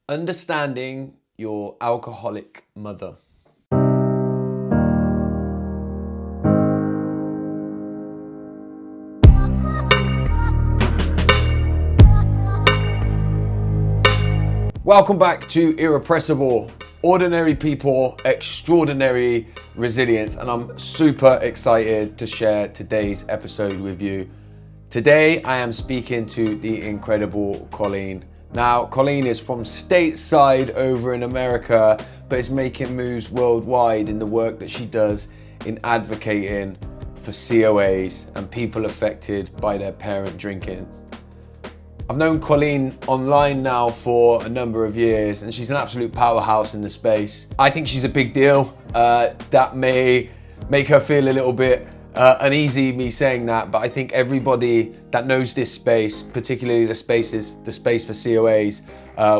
Understanding your alcoholic mother. Welcome back to Irrepressible. Ordinary people, extraordinary resilience, and I'm super excited to share today's episode with you. Today I am speaking to the incredible Colleen. Now, Colleen is from stateside over in America, but is making moves worldwide in the work that she does in advocating for COAs and people affected by their parent drinking. I've known Colleen online now for a number of years, and she's an absolute powerhouse in the space. I think she's a big deal. That may make her feel a little bit uneasy, me saying that, but I think everybody that knows this space, particularly the space for COAs,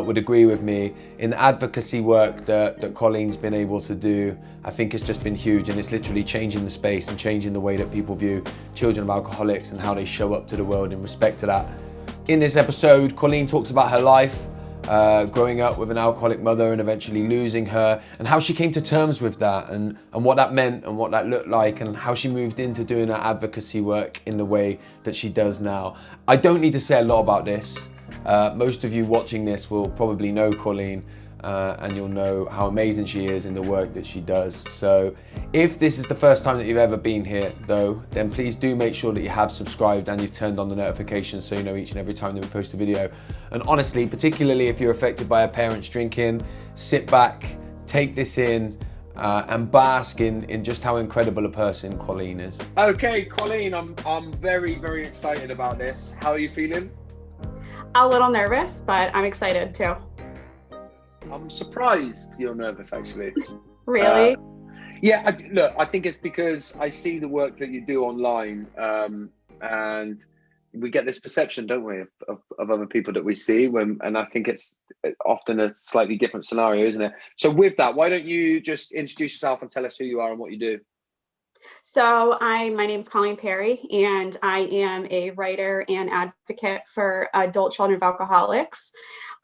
would agree with me. In the advocacy work that Colleen's been able to do, I think it's just been huge, and it's literally changing the space and changing the way that people view children of alcoholics and how they show up to the world in respect to that. In this episode, Colleen talks about her life, growing up with an alcoholic mother and eventually losing her, and how she came to terms with that, and what that meant and what that looked like, and how she moved into doing her advocacy work in the way that she does now. I don't need to say a lot about this. Most of you watching this will probably know Colleen, and you'll know how amazing she is in the work that she does. So if this is the first time that you've ever been here though, then please do make sure that you have subscribed and you've turned on the notifications so you know each and every time that we post a video. And honestly, particularly if you're affected by a parent's drinking, sit back, take this in, and bask in just how incredible a person Colleen is. Okay, Colleen, I'm very, very excited about this. How are you feeling? A little nervous, but I'm excited too. I'm surprised you're nervous, actually. Really? Yeah, look, I think it's because I see the work that you do online, and we get this perception, don't we, of other people that we see, and I think it's often a slightly different scenario, isn't it? So with that, why don't you just introduce yourself and tell us who you are and what you do? So my name is Colleen Perry, and I am a writer and advocate for adult children of alcoholics.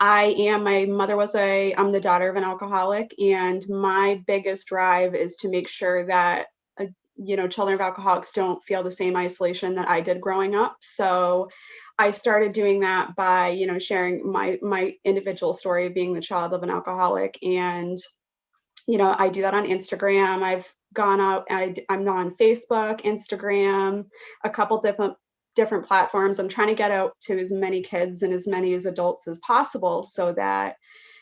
I'm the daughter of an alcoholic, and my biggest drive is to make sure that, children of alcoholics don't feel the same isolation that I did growing up. So I started doing that by, sharing my individual story of being the child of an alcoholic. And, I do that on Instagram. I've gone out, I'm now on Facebook, Instagram, a couple different platforms. I'm trying to get out to as many kids and as many as adults as possible so that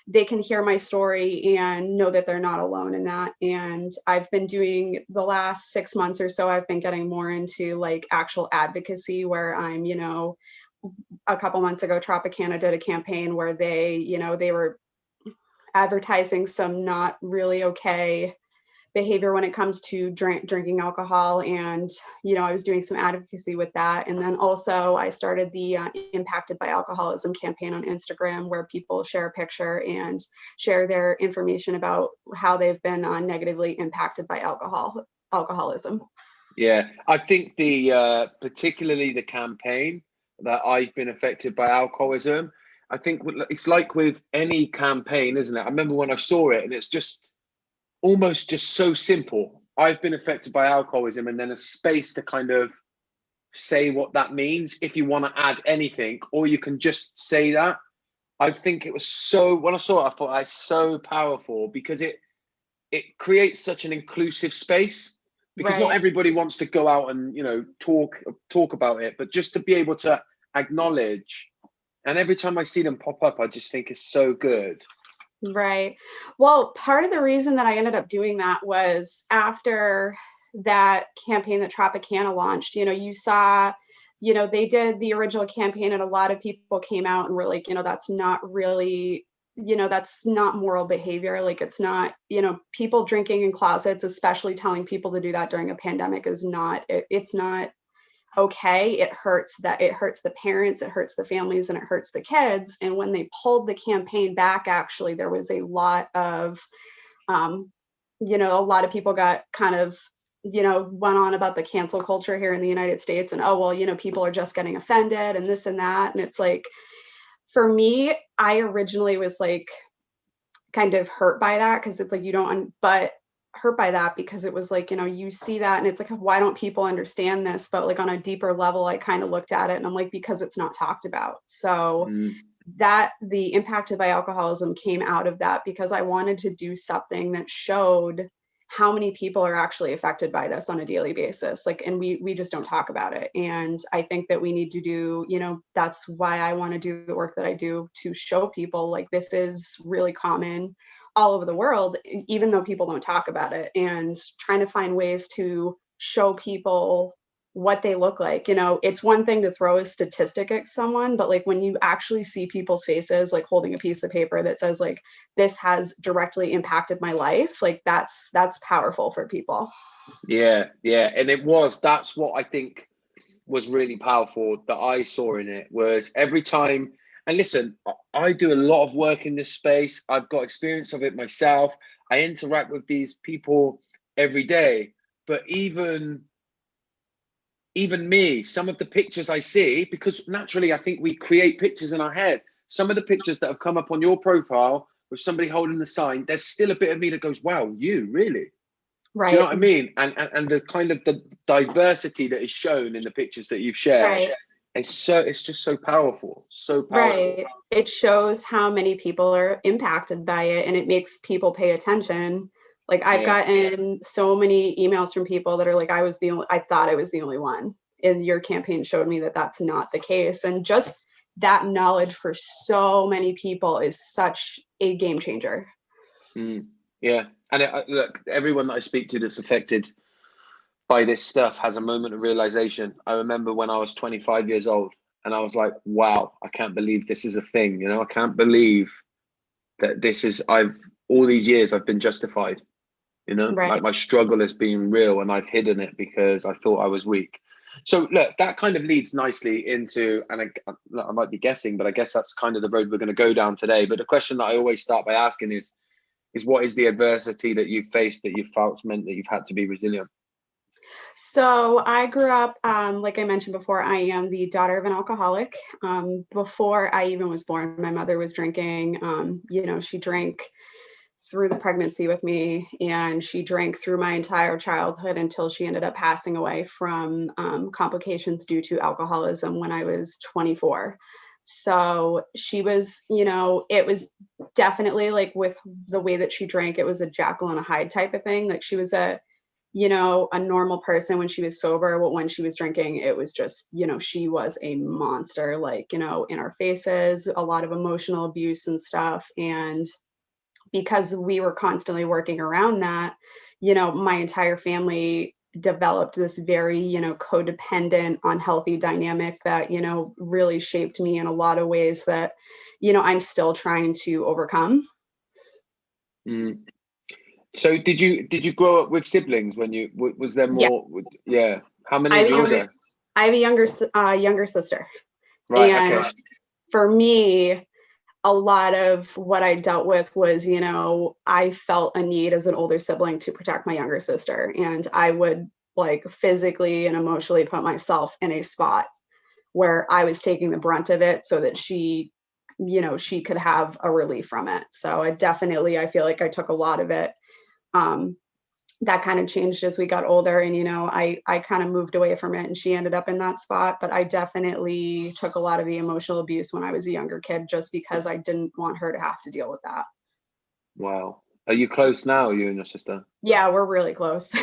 they can hear my story and know that they're not alone in that. And I've been doing the last 6 months or so, I've been getting more into like actual advocacy where I'm, a couple months ago, Tropicana did a campaign where they were advertising some not really okay behavior when it comes to drinking alcohol. And, I was doing some advocacy with that. And then also I started the Impacted by Alcoholism campaign on Instagram, where people share a picture and share their information about how they've been negatively impacted by alcoholism. Yeah, I think particularly the campaign that I've been affected by alcoholism, I think it's like with any campaign, isn't it? I remember when I saw it, and it's just almost just so simple. I've been affected by alcoholism, and then a space to kind of say what that means if you want to add anything, or you can just say that. I think it was when I saw it, I thought it's so powerful because it creates such an inclusive space, because not everybody wants to go out and, talk about it, but just to be able to acknowledge. And every time I see them pop up, I just think it's so good. Right. Well, part of the reason that I ended up doing that was after that campaign that Tropicana launched, you saw, they did the original campaign and a lot of people came out and were like, that's not really, that's not moral behavior. Like it's not, people drinking in closets, especially telling people to do that during a pandemic is not, it's not okay. It hurts the parents, it hurts the families, and it hurts the kids. And when they pulled the campaign back, actually, there was a lot of, a lot of people got kind of, went on about the cancel culture here in the United States and, people are just getting offended and this and that. And it's like, for me, I originally was like, kind of hurt by that, because it's like but hurt by that because it was like, you see that and it's like, why don't people understand this? But like on a deeper level, I kind of looked at it and I'm like, because it's not talked about. So that the Impact of Alcoholism came out of that, because I wanted to do something that showed how many people are actually affected by this on a daily basis. Like, and we just don't talk about it. And I think that we need to do, that's why I want to do the work that I do, to show people like this is really common all over the world, even though people don't talk about it, and trying to find ways to show people what they look like. It's one thing to throw a statistic at someone, but like when you actually see people's faces, like holding a piece of paper that says like, this has directly impacted my life, like that's powerful for people. Yeah. And that's what I think was really powerful that I saw in it, was every time, and listen, I do a lot of work in this space. I've got experience of it myself. I interact with these people every day, but even me, some of the pictures I see, because naturally I think we create pictures in our head. Some of the pictures that have come up on your profile with somebody holding the sign, there's still a bit of me that goes, wow, you really? Right. Do you know what I mean? And the kind of the diversity that is shown in the pictures that you've shared, right. It's just so powerful. So powerful. Right. It shows how many people are impacted by it, and it makes people pay attention. Like I've gotten so many emails from people that are like, I thought I was the only one. And your campaign showed me that that's not the case. And just that knowledge for so many people is such a game changer. Yeah. And look, everyone that I speak to that's affected by this stuff has a moment of realization. I remember when I was 25 years old and I was like, wow, I can't believe this is a thing. I can't believe that all these years I've been justified. Right. Like my struggle has been real and I've hidden it because I thought I was weak. So look, that kind of leads nicely into, and I might be guessing, but I guess that's kind of the road we're going to go down today. But the question that I always start by asking is what is the adversity that you've faced that you've felt meant that you've had to be resilient? So I grew up, like I mentioned before, I am the daughter of an alcoholic. Before I even was born, my mother was drinking. She drank through the pregnancy with me, and she drank through my entire childhood until she ended up passing away from complications due to alcoholism when I was 24. So she was, it was definitely like, with the way that she drank, it was a Jekyll and a Hyde type of thing. Like she was a normal person when she was sober, but when she was drinking, it was just, she was a monster, like, in our faces, a lot of emotional abuse and stuff. And because we were constantly working around that, my entire family developed this very, codependent, unhealthy dynamic that, really shaped me in a lot of ways that, I'm still trying to overcome. So did you grow up with siblings when was there more? Yeah. How many of you were there? I have a younger sister. Right. And okay. For me, a lot of what I dealt with was, I felt a need as an older sibling to protect my younger sister. And I would like physically and emotionally put myself in a spot where I was taking the brunt of it so that she could have a relief from it. So I feel like I took a lot of it. That kind of changed as we got older, and I kind of moved away from it, and she ended up in that spot. But I definitely took a lot of the emotional abuse when I was a younger kid, just because I didn't want her to have to deal with that. Wow. Are you close now, you and your sister? Yeah, we're really close.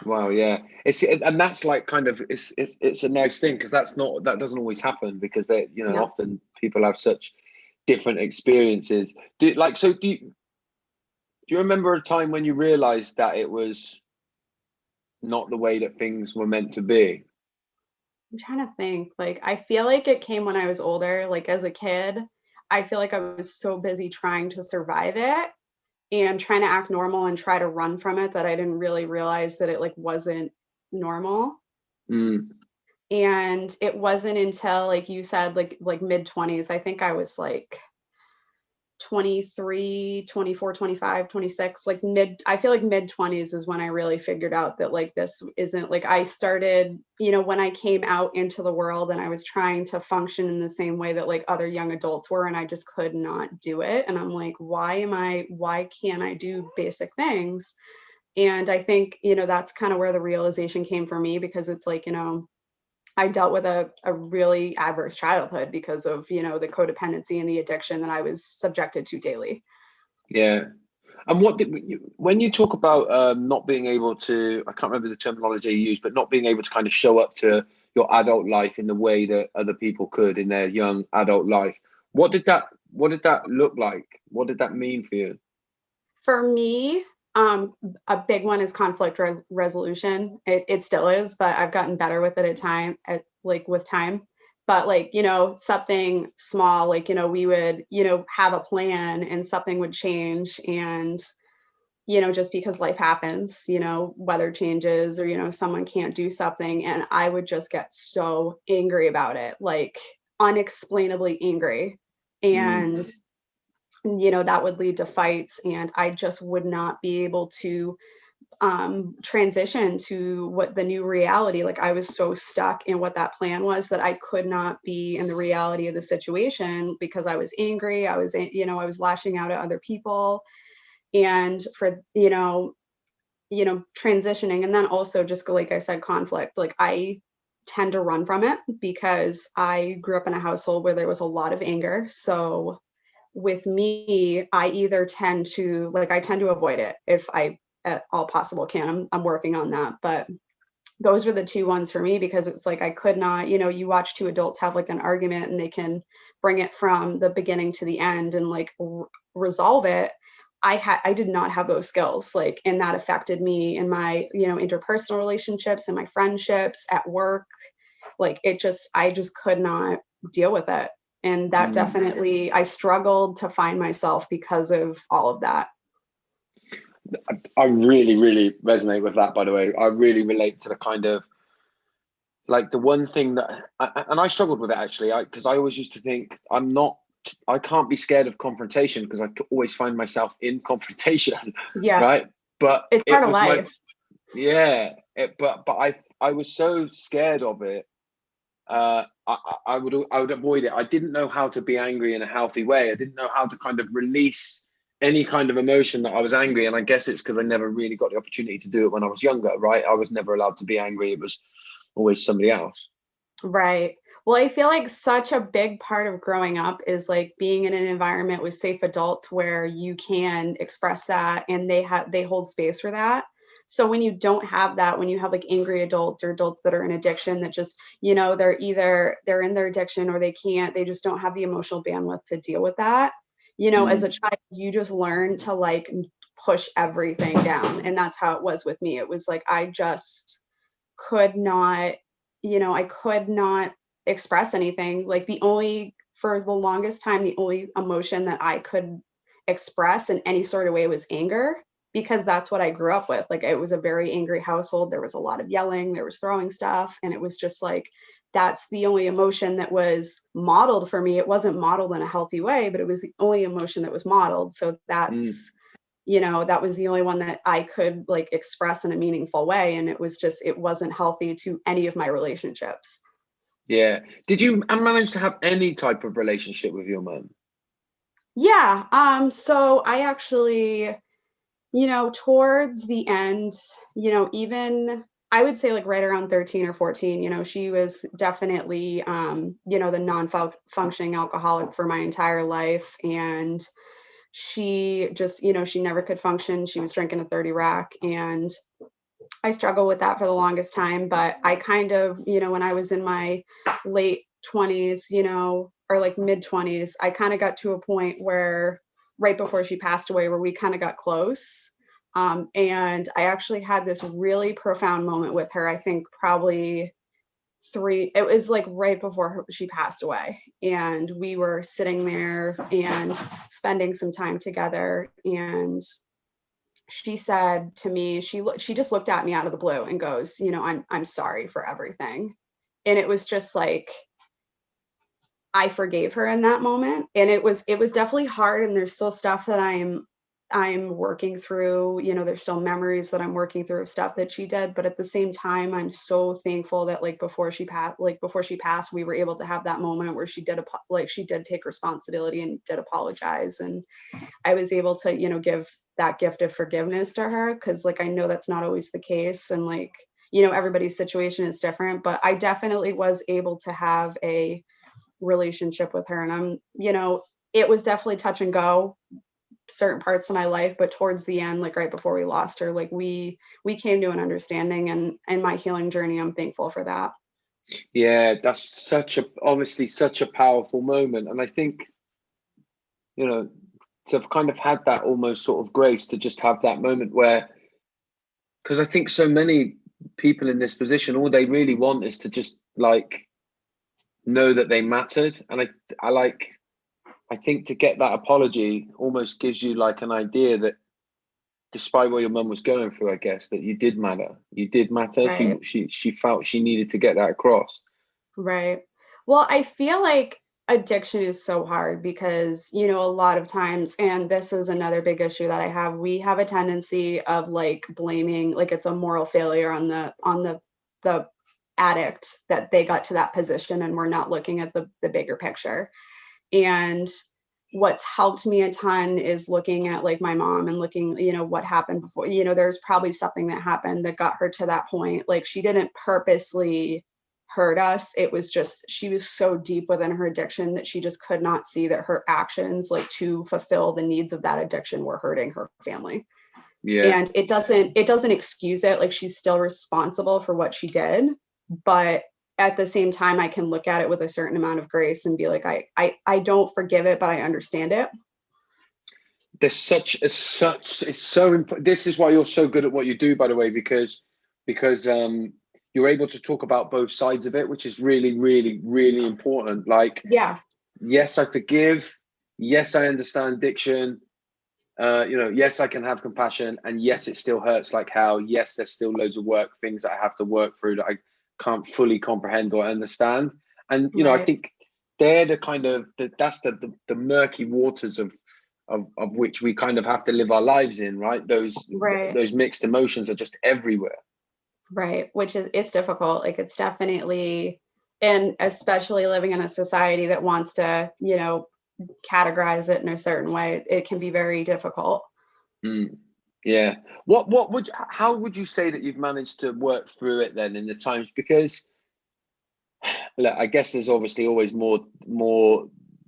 Wow. Yeah. And that's like kind of it's a nice thing, because that doesn't always happen, because they often people have such different experiences. Do you remember a time when you realized that it was not the way that things were meant to be? I'm trying to think. Like, I feel like it came when I was older. Like, as a kid, I feel like I was so busy trying to survive it and trying to act normal and try to run from it that I didn't really realize that it like wasn't normal. And it wasn't until, like you said, like mid-20s, I think I was like 23, 24, 25, 26, like I feel like mid 20s is when I really figured out that like this isn't like I started, when I came out into the world and I was trying to function in the same way that like other young adults were, and I just could not do it. And I'm like, why can't I do basic things? And I think, that's kind of where the realization came for me, because it's like, I dealt with a really adverse childhood because of, the codependency and the addiction that I was subjected to daily. Yeah. And when you talk about not being able to, I can't remember the terminology you used, but not being able to kind of show up to your adult life in the way that other people could in their young adult life, what did that look like? What did that mean for you? For me, a big one is conflict resolution. It still is, but I've gotten better with it with time. But like, something small, like, we would, have a plan and something would change. And, just because life happens, weather changes or, someone can't do something. And I would just get so angry about it, like unexplainably angry. And that would lead to fights, and I just would not be able to transition to what the new reality. Like I was so stuck in what that plan was that I could not be in the reality of the situation because I was angry. I was lashing out at other people, and for transitioning, and then also just like I said, conflict. Like I tend to run from it because I grew up in a household where there was a lot of anger. So with me, I tend to avoid it if I at all possible can. I'm working on that, but those were the two ones for me, because it's like I could not, you watch two adults have like an argument and they can bring it from the beginning to the end and like resolve it. I did not have those skills, like, and that affected me in my, interpersonal relationships and my friendships at work. Like I just could not deal with it. And that definitely, I struggled to find myself because of all of that. I really, really resonate with that, by the way. I really relate to the kind of, like the one thing that, and I struggled with it actually, because I always used to think I can't be scared of confrontation because I always find myself in confrontation. Yeah. Right. But it's part of life. But I was so scared of it. I would avoid it. I didn't know how to be angry in a healthy way. I didn't know how to kind of release any kind of emotion that I was angry. And I guess it's because I never really got the opportunity to do it when I was younger, right? I was never allowed to be angry. It was always somebody else. Right. Well, I feel like such a big part of growing up is like being in an environment with safe adults where you can express that and they hold space for that. So when you don't have that, when you have like angry adults or adults that are in addiction that just, they're in their addiction or they just don't have the emotional bandwidth to deal with that. As a child, you just learn to like push everything down. And that's how it was with me. It was like, I just could not, I could not express anything. Like for the longest time, the only emotion that I could express in any sort of way was anger, because that's what I grew up with. Like it was a very angry household. There was a lot of yelling, there was throwing stuff. And it was just like, that's the only emotion that was modeled for me. It wasn't modeled in a healthy way, but it was the only emotion that was modeled. So that's, that was the only one that I could like express in a meaningful way. And it wasn't healthy to any of my relationships. Yeah. Did you manage to have any type of relationship with your mom? Yeah. So I actually, towards the end, even I would say like right around 13 or 14, she was definitely, the non-functioning alcoholic for my entire life. And she just, she never could function. She was drinking a 30 rack, and I struggled with that for the longest time. But I kind of, when I was in my late 20s, or like mid 20s, I kind of got to a point where right before she passed away, where we kind of got close. And I actually had this really profound moment with her. I think probably it was like right before she passed away, and we were sitting there and spending some time together. And she said to me, she just looked at me out of the blue and goes, I'm sorry for everything. And it was just like, I forgave her in that moment. And it was definitely hard. And there's still stuff that I'm working through, there's still memories that I'm working through of stuff that she did. But at the same time, I'm so thankful that before she passed, we were able to have that moment where she did take responsibility and did apologize. And I was able to, give that gift of forgiveness to her. Cause I know that's not always the case. And everybody's situation is different, but I definitely was able to have a relationship with her. And it was definitely touch and go certain parts of my life, but towards the end, right before we lost her, we came to an understanding, and my healing journey, I'm thankful for that. Yeah, that's obviously such a powerful moment. And I think, to have kind of had that almost sort of grace to just have that moment where, because I think so many people in this position, all they really want is to just know that they mattered. And I think to get that apology almost gives you an idea that despite what your mum was going through, I guess, that you did matter. You did matter. Right. She felt she needed to get that across. Right. Well, I feel like addiction is so hard because, a lot of times, and this is another big issue that I have, we have a tendency of blaming, it's a moral failure on the addict that they got to that position, and we're not looking at the bigger picture. And what's helped me a ton is looking at my mom and looking, what happened before. There's probably something that happened that got her to that point. She didn't purposely hurt us. It was just, she was so deep within her addiction that she just could not see that her actions to fulfill the needs of that addiction were hurting her family. Yeah. And it doesn't excuse it. She's still responsible for what she did, but at the same time, I can look at it with a certain amount of grace and be I don't forgive it, but I understand it. It's so important. This is why you're so good at what you do, by the way, because you're able to talk about both sides of it, which is really, really, really important. Yeah. Yes, I forgive. Yes, I understand addiction. Yes, I can have compassion, and yes, it still hurts like hell. Yes, there's still loads of things that I have to work through that I can't fully comprehend or understand. And Right. I think they're the kind of that's the murky waters of which we kind of have to live our lives in, right? Those mixed emotions are just everywhere. Right. Which it's difficult. It's definitely, and especially living in a society that wants to, categorize it in a certain way, it can be very difficult. Yeah. How would you say that you've managed to work through it then in the times? Because look, I guess there's obviously always more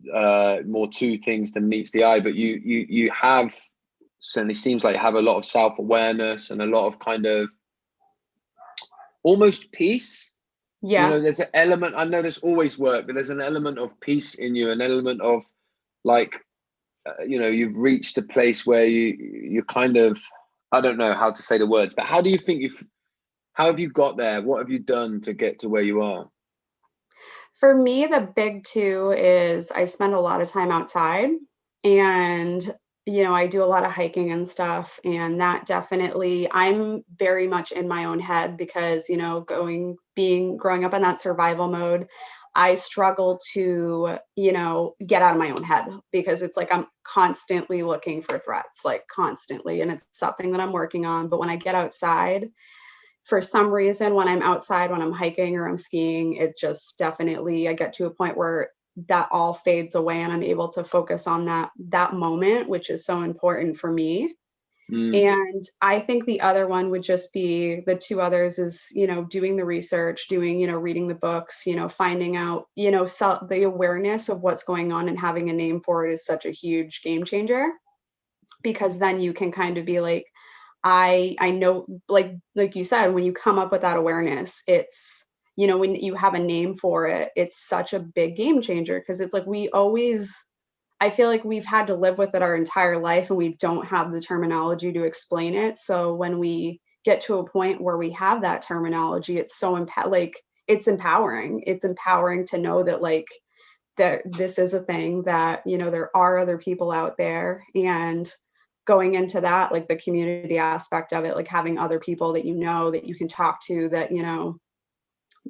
to things than meets the eye, but you have certainly seems like you have a lot of self-awareness and a lot of kind of almost peace. Yeah. There's an element, I know there's always work, but there's an element of peace in you, an element of you've reached a place where you kind of, I don't know how to say the words, but how do you think how have you got there? What have you done to get to where you are? For me, the big two is I spend a lot of time outside, and I do a lot of hiking and stuff, and that definitely, I'm very much in my own head because growing up in that survival mode, I struggle to get out of my own head because it's I'm constantly looking for threats, constantly, and it's something that I'm working on. But when I get outside, for some reason, when I'm outside, when I'm hiking or I'm skiing, it just definitely, I get to a point where that all fades away and I'm able to focus on that moment, which is so important for me. And I think the other one would just be, the two others is, doing the research, reading the books, finding out, the awareness of what's going on and having a name for it is such a huge game changer, because then you can kind of be I know, like you said, when you come up with that awareness, it's, when you have a name for it, it's such a big game changer, because it's I feel like we've had to live with it our entire life and we don't have the terminology to explain it. So when we get to a point where we have that terminology, it's so it's empowering. It's empowering to know that that this is a thing, that, there are other people out there. And going into that, the community aspect of it, having other people that that you can talk to, that,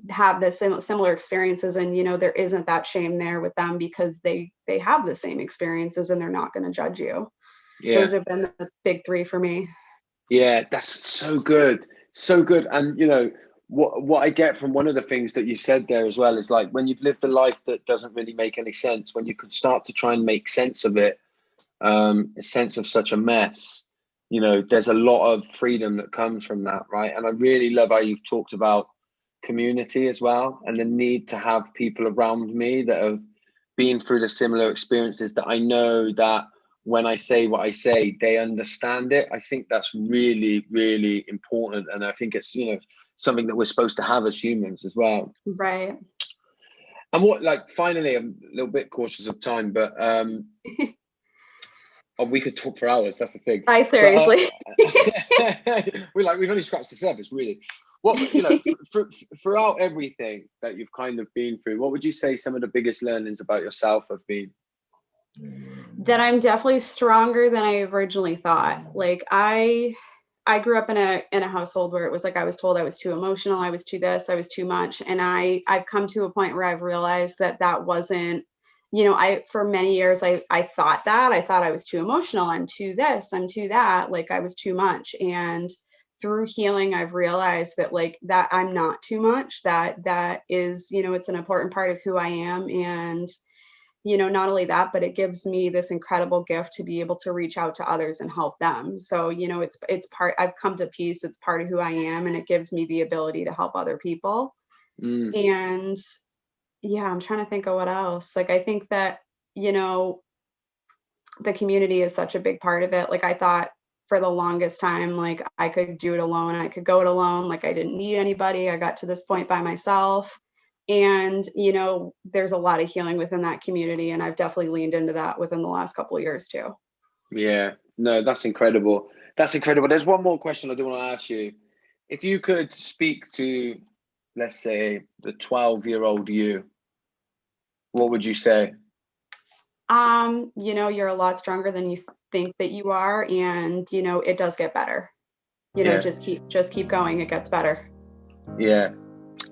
have the similar experiences, and there isn't that shame there with them because they have the same experiences and they're not going to judge you. Those have been the big three for me. Yeah, that's so good, so good. And what I get from one of the things that you said there as well is, like, when you've lived a life that doesn't really make any sense, when you can start to try and make sense of it, a sense of such a mess, there's a lot of freedom that comes from that, right? And I really love how you've talked about community as well, and the need to have people around me that have been through the similar experiences, that I know that when I say what I say, they understand it. I think that's really, really important. And I think it's, something that we're supposed to have as humans as well. Right. And finally, I'm a little bit cautious of time, but we could talk for hours. That's the thing. I seriously. We've only scratched the surface, really. What, throughout everything that you've kind of been through, what would you say some of the biggest learnings about yourself have been? That I'm definitely stronger than I originally thought. Like, I grew up in a household where it was like I was told I was too emotional, I was too this, I was too much, and I've come to a point where I've realized that wasn't, for many years I thought I was too emotional, I'm too this, I'm too that, like I was too much. And through healing, I've realized that, like, that I'm not too much, that is, it's an important part of who I am. And not only that, but it gives me this incredible gift to be able to reach out to others and help them. So, it's part, I've come to peace. It's part of who I am. And it gives me the ability to help other people. And I'm trying to think of what else. Like, I think that, the community is such a big part of it. Like, I thought for the longest time, like, I could do it alone. I could go it alone. Like, I didn't need anybody. I got to this point by myself. And, there's a lot of healing within that community. And I've definitely leaned into that within the last couple of years too. Yeah, no, that's incredible. That's incredible. There's one more question I do want to ask you. If you could speak to, let's say, the 12-year-old you, what would you say? You're a lot stronger than you think that you are. And, it does get better. Just keep going. It gets better. Yeah.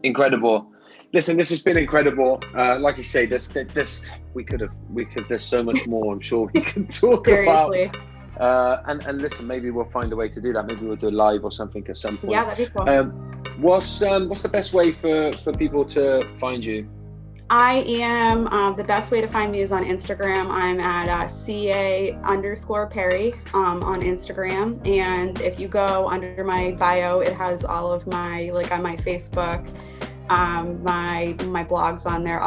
Incredible. Listen, this has been incredible. Like you say, there's so much more I'm sure we can talk Seriously. about. And listen, maybe we'll find a way to do that. Maybe we'll do a live or something at some point. Yeah, that'd be cool. What's the best way for people to find you? I am, the best way to find me is on Instagram. I'm at CA_Perry on Instagram. And if you go under my bio, it has all of my, like, on my Facebook, my blogs on there.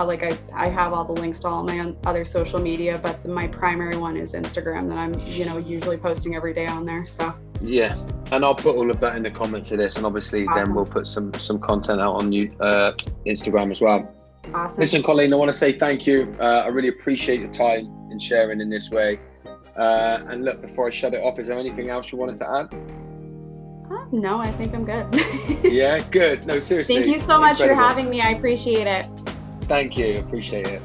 I have all the links to all my other social media, but my primary one is Instagram that I'm, usually posting every day on there. So yeah, and I'll put all of that in the comments of this, and obviously then we'll put some content out on Instagram as well. Awesome. Listen, Colleen, I want to say thank you. I really appreciate your time in sharing in this way. And look, before I shut it off, is there anything else you wanted to add? No, I think I'm good. Yeah, good. No, seriously. Thank you so much for having me. I appreciate it. Thank you. Appreciate it.